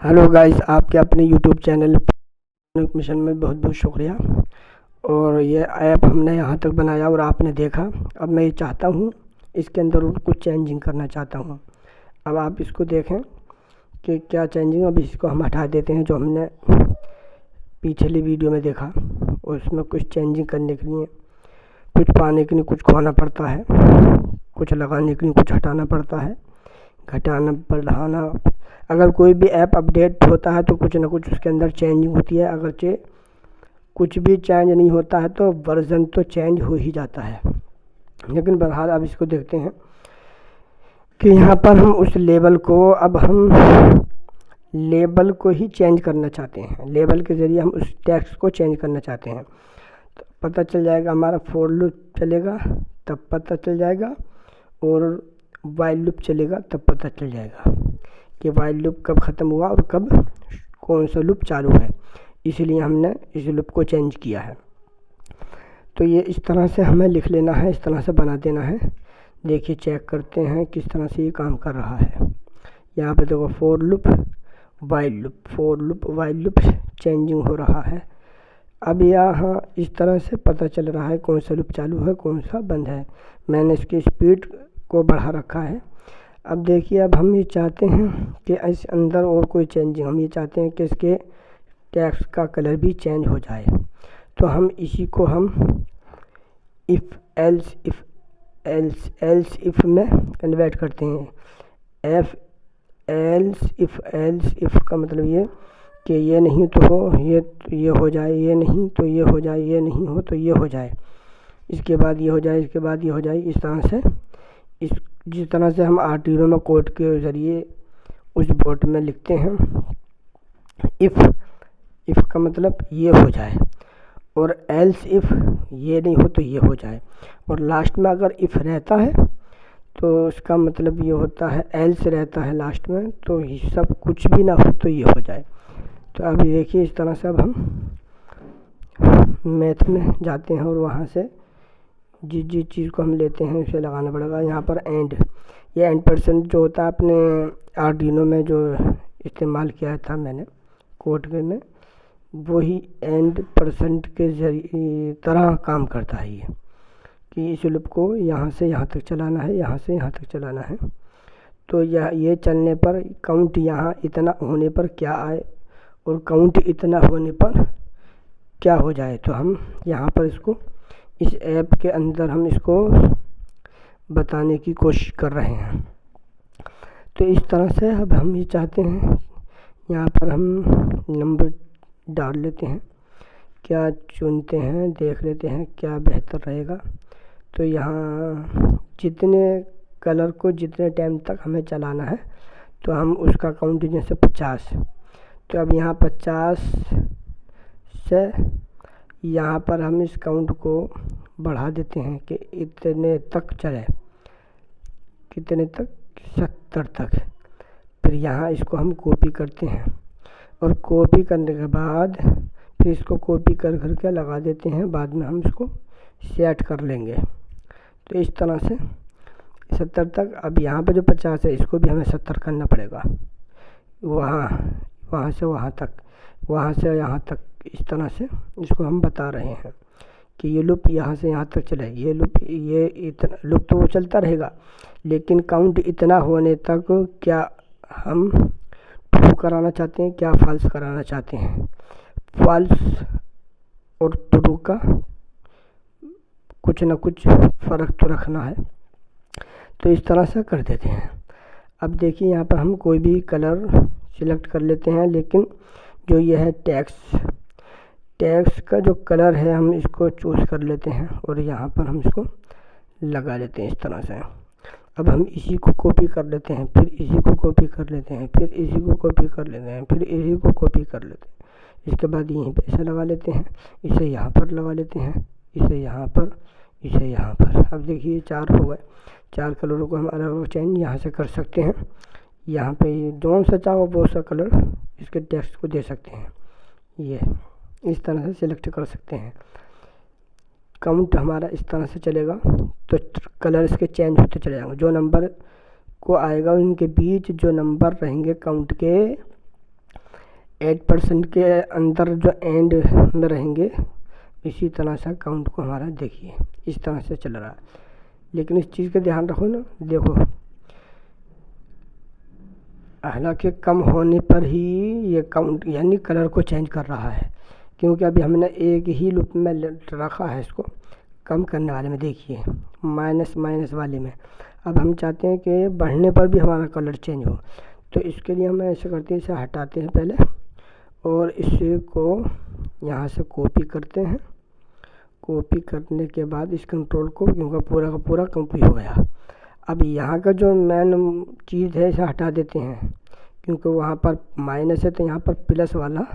Hello guys, आपके अपने YouTube channel mission में बहुत बहुत शुक्रिया। और ये ऐप हमने यहाँ तक बनाया और आपने देखा। अब मैं ये चाहता हूँ इसके अंदर और कुछ चेंजिंग करना चाहता हूँ। अब आप इसको देखें कि क्या चेंजिंग। अब इसको हम हटा देते हैं जो हमने पिछली वीडियो में देखा। और उसमें कुछ चेंजिंग करने के लिए कुछ पाने के लिए कुछ खोना पड़ता है, कुछ लगाने के लिए कुछ हटाना पड़ता है, घटाना बढ़ाना। अगर कोई भी ऐप अपडेट होता है तो कुछ ना कुछ उसके अंदर चेंजिंग होती है। अगर कुछ भी चेंज नहीं होता है तो वर्ज़न तो चेंज हो ही जाता है। लेकिन बहरहाल अब इसको देखते हैं कि यहाँ पर हम उस लेबल को, अब हम लेबल को ही चेंज करना चाहते हैं। लेबल के ज़रिए हम उस टेक्स्ट को चेंज करना चाहते हैं। तो पता चल जाएगा, हमारा फॉर लूप चलेगा तब पता चल जाएगा, और वाइल लूप चलेगा तब पता चल जाएगा कि वाइल लूप कब ख़त्म हुआ और कब कौन सा लूप चालू है। इसलिए हमने इस लूप को चेंज किया है। तो ये इस तरह से हमें लिख लेना है, इस तरह से बना देना है। देखिए, चेक करते हैं किस तरह से ये काम कर रहा है। यहाँ पे देखो, for loop while loop, for loop while loop changing हो रहा है। अब यहाँ इस तरह से पता चल रहा है कौन सा लूप चालू है कौन सा बंद है। मैंने इसकी स्पीड को बढ़ा रखा है। अब देखिए, अब हम ये चाहते हैं कि इस अंदर और कोई चेंजिंग, हम ये चाहते हैं कि इसके टेक्स्ट का कलर भी चेंज हो जाए। तो हम इसी को हम इफ़ एल्स इफ़ में कन्वर्ट करते हैं। एल्स इफ़ का मतलब ये कि ये नहीं तो हो, ये हो जाए, ये नहीं तो ये हो जाए, ये नहीं हो तो ये हो जाए, इसके बाद ये हो जाए, इसके बाद ये हो जाए। इस तरह से जिस तरह से हम आर्डिनो में कोड के ज़रिए उस बोर्ड में लिखते हैं, इफ़ का मतलब ये हो जाए, और एल्स इफ़ ये नहीं हो तो ये हो जाए। और लास्ट में अगर इफ़ रहता है तो उसका मतलब ये होता है, एल्स रहता है लास्ट में तो सब कुछ भी ना हो तो ये हो जाए। तो अभी देखिए, इस तरह से अब हम मैथ में जाते हैं और वहाँ से जिस चीज़ को हम लेते हैं उसे लगाना पड़ेगा। यहाँ पर एंड, ये एंड परसेंट जो होता है अपने आर्डिनो में जो इस्तेमाल किया था मैंने कोड में, वही एंड परसेंट के जरिए तरह काम करता है ये, कि इस लूप को यहाँ से यहाँ तक चलाना है, यहाँ से यहाँ तक चलाना है। तो ये चलने पर काउंट यहाँ इतना होने पर क्या आए और काउंट इतना होने पर क्या हो जाए। तो हम यहाँ पर इसको इस ऐप के अंदर हम इसको बताने की कोशिश कर रहे हैं। तो इस तरह से अब हम ये चाहते हैं, यहाँ पर हम नंबर डाल लेते हैं, क्या चुनते हैं, देख लेते हैं क्या बेहतर रहेगा। तो यहाँ जितने कलर को जितने टाइम तक हमें चलाना है तो हम उसका काउंट, जैसे 50, तो अब यहाँ 50 से यहाँ पर हम इस काउंट को बढ़ा देते हैं कि इतने तक चले, कितने तक, 70 तक। फिर यहाँ इसको हम कॉपी करते हैं, और कॉपी करने के बाद फिर इसको कॉपी कर के लगा देते हैं। बाद में हम इसको सेट कर लेंगे। तो इस तरह से 70 तक। अब यहाँ पर जो 50 है इसको भी हमें 70 करना पड़ेगा, वहाँ से वहाँ तक, वहाँ से यहाँ तक। इस तरह से इसको हम बता रहे हैं कि ये लूप यहाँ से यहाँ तक चले, ये लूप, ये इतना लूप तो वो चलता रहेगा, लेकिन काउंट इतना होने तक क्या हम ट्रू कराना चाहते हैं, क्या फॉल्स कराना चाहते हैं। फॉल्स और ट्रू का कुछ ना कुछ फ़र्क तो रखना है। तो इस तरह से कर देते हैं। अब देखिए, यहाँ पर हम कोई भी कलर सिलेक्ट कर लेते हैं, लेकिन जो ये है टेक्स्ट का जो कलर है हम इसको चूज़ कर लेते हैं, और यहाँ पर हम इसको लगा लेते हैं इस तरह से। अब हम इसी को कॉपी कर लेते हैं, फिर इसी को कॉपी कर लेते हैं, फिर इसी को कॉपी कर लेते हैं, फिर इसी को कॉपी कर लेते हैं। इसके बाद यहीं पे ऐसे लगा लेते हैं, इसे यहाँ पर लगा लेते हैं, इसे यहाँ पर, इसे यहाँ पर। अब देखिए 4 हो गए। 4 कलरों को हम अलग अलग चेंज यहाँ से कर सकते हैं। यहाँ पे जो सा चाहो वो सा कलर इसके टेक्स्ट को दे सकते हैं। ये इस तरह से सिलेक्ट कर सकते हैं। काउंट हमारा इस तरह से चलेगा तो कलर इसके चेंज होते चले जाएंगे। जो नंबर को आएगा उनके बीच जो नंबर रहेंगे काउंट के, 8% के अंदर जो एंड में रहेंगे, इसी तरह से काउंट को हमारा देखिए इस तरह से चल रहा है। लेकिन इस चीज़ का ध्यान रखो ना, देखो हालांकि कम होने पर ही ये काउंट यानी कलर को चेंज कर रहा है, क्योंकि अभी हमने एक ही लूप में रखा है इसको कम करने वाले में, देखिए माइनस माइनस वाले में। अब हम चाहते हैं कि बढ़ने पर भी हमारा कलर चेंज हो, तो इसके लिए हम ऐसे करते हैं, इसे हटाते हैं पहले और इसे को यहाँ से कॉपी करते हैं। कॉपी करने के बाद इस कंट्रोल को, क्योंकि पूरा का पूरा कॉपी हो गया। अब यहाँ का जो मेन चीज़ है इसे हटा देते हैं, क्योंकि वहाँ पर माइनस है तो यहाँ पर प्लस वाला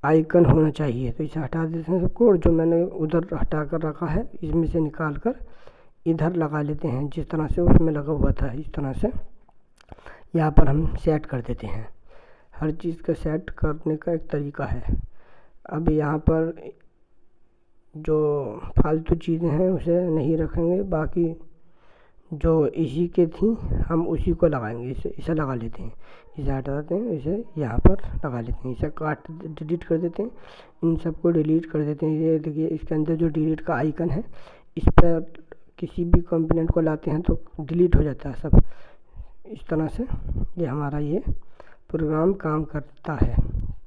आइकन होना चाहिए, तो इसे हटा देते हैं सबको। और जो मैंने उधर हटा कर रखा है इसमें से निकाल कर इधर लगा लेते हैं, जिस तरह से उसमें लगा हुआ था इस तरह से यहाँ पर हम सेट कर देते हैं। हर चीज़ का सेट करने का एक तरीका है। अब यहाँ पर जो फालतू चीज़ें हैं उसे नहीं रखेंगे, बाकी जो इसी के थी हम उसी को लगाएंगे। इसे लगा लेते हैं, इसे हटा देते हैं, इसे यहाँ पर लगा लेते हैं, इसे काट डिलीट कर देते हैं, इन सबको डिलीट कर देते हैं। ये देखिए इसके अंदर जो डिलीट का आइकन है, इस पर किसी भी कंपोनेंट को लाते हैं तो डिलीट हो जाता है सब। इस तरह से ये हमारा ये प्रोग्राम काम करता है।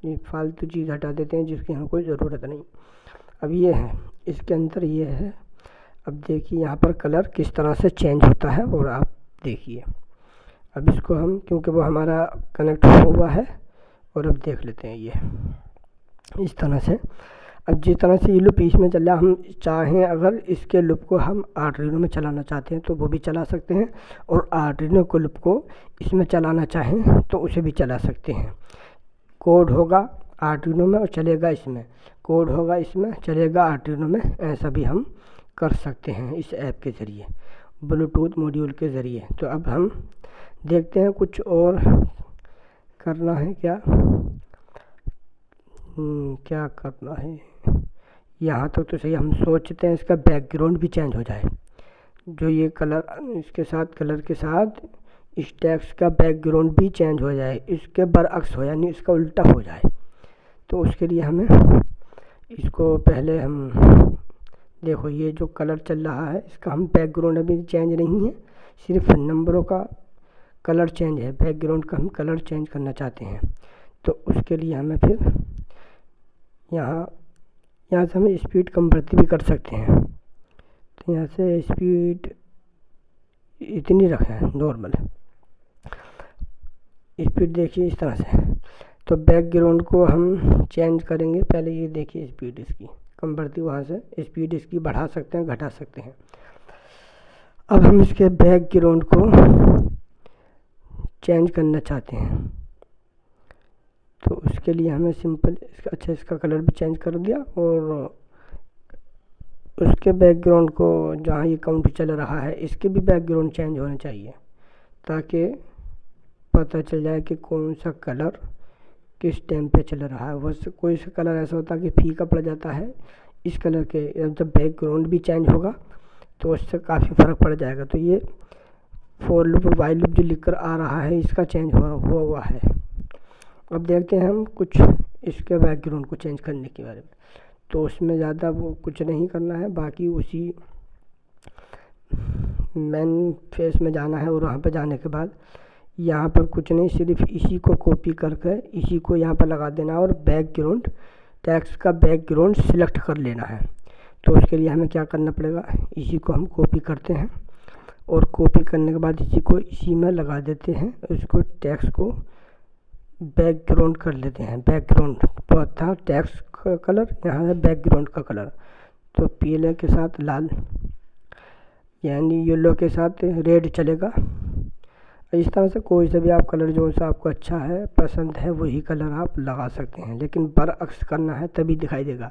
ये फालतू चीज़ हटा देते हैं जिसकी हमें कोई ज़रूरत नहीं। अब ये है, इसके अंदर ये है। अब देखिए यहाँ पर कलर किस तरह से चेंज होता है, और आप देखिए अब इसको हम, क्योंकि वो हमारा कनेक्ट हुआ है, और अब देख लेते हैं ये इस तरह से। अब जिस तरह से ये लूप इसमें चल रहा, हम चाहें अगर इसके लूप को हम आर्डिनो में चलाना चाहते हैं तो वो भी चला सकते हैं, और आर्डिनो को लूप को इसमें चलाना चाहें तो उसे भी चला सकते हैं। कोड होगा आर्डिनो में और चलेगा इसमें, कोड होगा इसमें चलेगा आर्डिनो में, ऐसा भी हम कर सकते हैं इस ऐप के ज़रिए, ब्लूटूथ मॉड्यूल के ज़रिए। तो अब हम देखते हैं कुछ और करना है क्या, क्या करना है। यहाँ तक तो सही, हम सोचते हैं इसका बैकग्राउंड भी चेंज हो जाए, जो ये कलर इसके साथ कलर के साथ इस टेक्स्ट का बैकग्राउंड भी चेंज हो जाए, इसके बरअक्स हो यानी इसका उल्टा हो जाए। तो उसके लिए हमें इसको पहले हम देखो, ये जो कलर चल रहा है इसका हम बैकग्राउंड अभी चेंज नहीं है, सिर्फ नंबरों का कलर चेंज है, बैकग्राउंड का हम कलर चेंज करना चाहते हैं। तो उसके लिए हमें फिर यहाँ से हमें स्पीड कम बढ़ती भी कर सकते हैं। तो यहाँ से स्पीड इतनी रखें नॉर्मल स्पीड, देखिए इस तरह से। तो बैकग्राउंड को हम चेंज करेंगे पहले, ये देखिए स्पीड इसकी कम बढ़ती, वहाँ से स्पीड इसकी बढ़ा सकते हैं घटा सकते हैं। अब हम इसके बैकग्राउंड को चेंज करना चाहते हैं, तो उसके लिए हमें सिंपल इसका कलर भी चेंज कर दिया, और उसके बैकग्राउंड को जहाँ ये काउंट चल रहा है इसके भी बैकग्राउंड चेंज होने चाहिए, ताकि पता चल जाए कि कौन सा कलर किस टाइम पे चल रहा है। वो कोई सा कलर ऐसा होता है कि फीका पड़ जाता है इस कलर के, जब बैकग्राउंड भी चेंज होगा तो उससे काफ़ी फ़र्क पड़ जाएगा। तो ये फॉर लूप वाइल लूप जो लिख कर आ रहा है इसका चेंज हुआ है। अब देखते हैं हम कुछ इसके बैकग्राउंड को चेंज करने के बारे में। तो उसमें ज़्यादा वो कुछ नहीं करना है, बाकी उसी मेन फेस में जाना है, और वहाँ पर जाने के बाद यहाँ पर कुछ नहीं, सिर्फ इसी को कॉपी करके इसी को यहाँ पर लगा देना, और बैकग्राउंड टेक्स्ट का बैकग्राउंड सिलेक्ट कर लेना है। तो उसके लिए हमें क्या करना पड़ेगा, इसी को हम कॉपी करते हैं, और कॉपी करने के बाद इसी को इसी में लगा देते हैं, उसको टेक्स्ट को बैकग्राउंड कर लेते हैं। बैकग्राउंड बहुत था टेक्स्ट का कलर, यहाँ है बैकग्राउंड का कलर। तो पीले के साथ लाल यानी येलो के साथ रेड चलेगा। इस तरह से कोई सा भी आप कलर जो सा आपको अच्छा है पसंद है वही कलर आप लगा सकते हैं, लेकिन बरअक्स करना है तभी दिखाई देगा।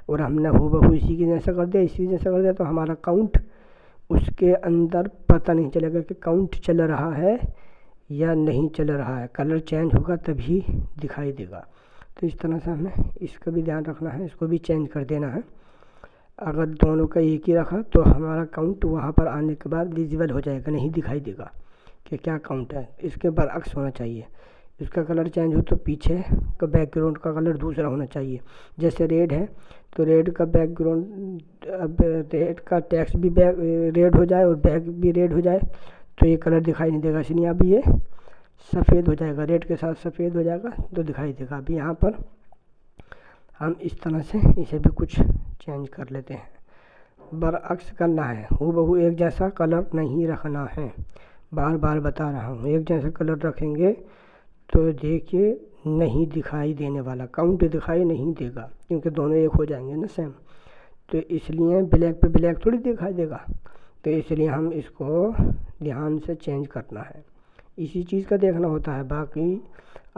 और हमने हूबहू इसी के जैसा कर दिया, इसी जैसा कर दिया, तो हमारा काउंट उसके अंदर पता नहीं चलेगा कि काउंट चल रहा है या नहीं चल रहा है, कलर चेंज होगा तभी दिखाई देगा। तो इस तरह से हमें इसका भी ध्यान रखना है, इसको भी चेंज कर देना है। अगर दोनों का एक ही रखा तो हमारा काउंट वहाँ पर आने के बाद विजिबल हो जाएगा, नहीं दिखाई देगा कि क्या काउंट है। इसके बरअक्स होना चाहिए, इसका कलर चेंज हो तो पीछे का बैकग्राउंड का कलर दूसरा होना चाहिए। जैसे रेड है तो रेड का बैकग्राउंड, अब रेड का टेक्स्ट भी रेड हो जाए और बैक भी रेड हो जाए तो ये कलर दिखाई नहीं देगा, इसलिए अब ये सफ़ेद हो जाएगा, रेड के साथ सफ़ेद हो जाएगा तो दिखाई देगा। अभी यहाँ पर हम इस तरह से इसे भी कुछ चेंज कर लेते हैं। बरअक्स करना है, हूबहू एक जैसा कलर नहीं रखना है, बार बार बता रहा हूँ। एक जैसा कलर रखेंगे तो देखिए नहीं दिखाई देने वाला, काउंट दिखाई नहीं देगा क्योंकि दोनों एक हो जाएंगे ना सेम, तो इसलिए ब्लैक पे ब्लैक थोड़ी दिखाई देगा, तो इसलिए हम इसको ध्यान से चेंज करना है, इसी चीज़ का देखना होता है। बाकी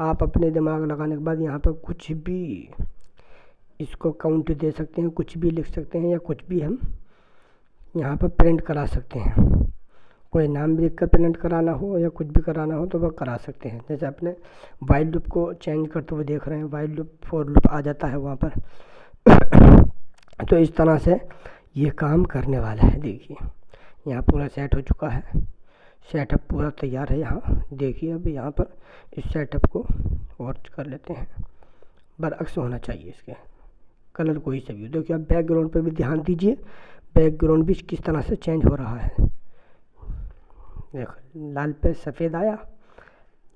आप अपने दिमाग लगाने के बाद यहाँ पर कुछ भी इसको काउंट दे सकते हैं, कुछ भी लिख सकते हैं, या कुछ भी हम यहाँ पर प्रिंट करा सकते हैं। कोई नाम लिख कर प्रिंट कराना हो या कुछ भी कराना हो तो वह करा सकते हैं। जैसे अपने वाइल लूप को चेंज करते हुए देख रहे हैं, वाइल लूप फॉर लूप आ जाता है वहाँ पर तो इस तरह से ये काम करने वाला है। देखिए यहाँ पूरा सेट हो चुका है, सेटअप पूरा तैयार है। यहाँ देखिए अब यहाँ पर इस सेटअप को और कर लेते हैं। बरअक्स होना चाहिए इसके कलर कोई से भी। देखिए अब बैकग्राउंड पर भी ध्यान दीजिए, बैकग्राउंड भी किस तरह से चेंज हो रहा है। देखो लाल पे सफ़ेद आया,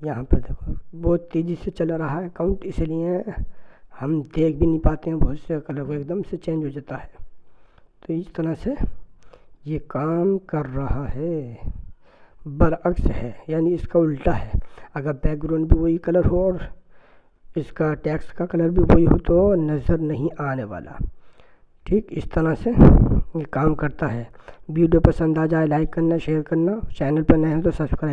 यहाँ पर देखो बहुत तेज़ी से चल रहा है काउंट, इसलिए हम देख भी नहीं पाते हैं, बहुत से कलर को एकदम से चेंज हो जाता है। तो इस तरह से ये काम कर रहा है। बरअक्स है यानी इसका उल्टा है। अगर बैकग्राउंड भी वही कलर हो और इसका टेक्स्ट का कलर भी वही हो तो नज़र नहीं आने वाला। ठीक इस तरह से ये काम करता है। वीडियो पसंद आ जाए लाइक करना, शेयर करना, चैनल पर नए हो तो सब्सक्राइब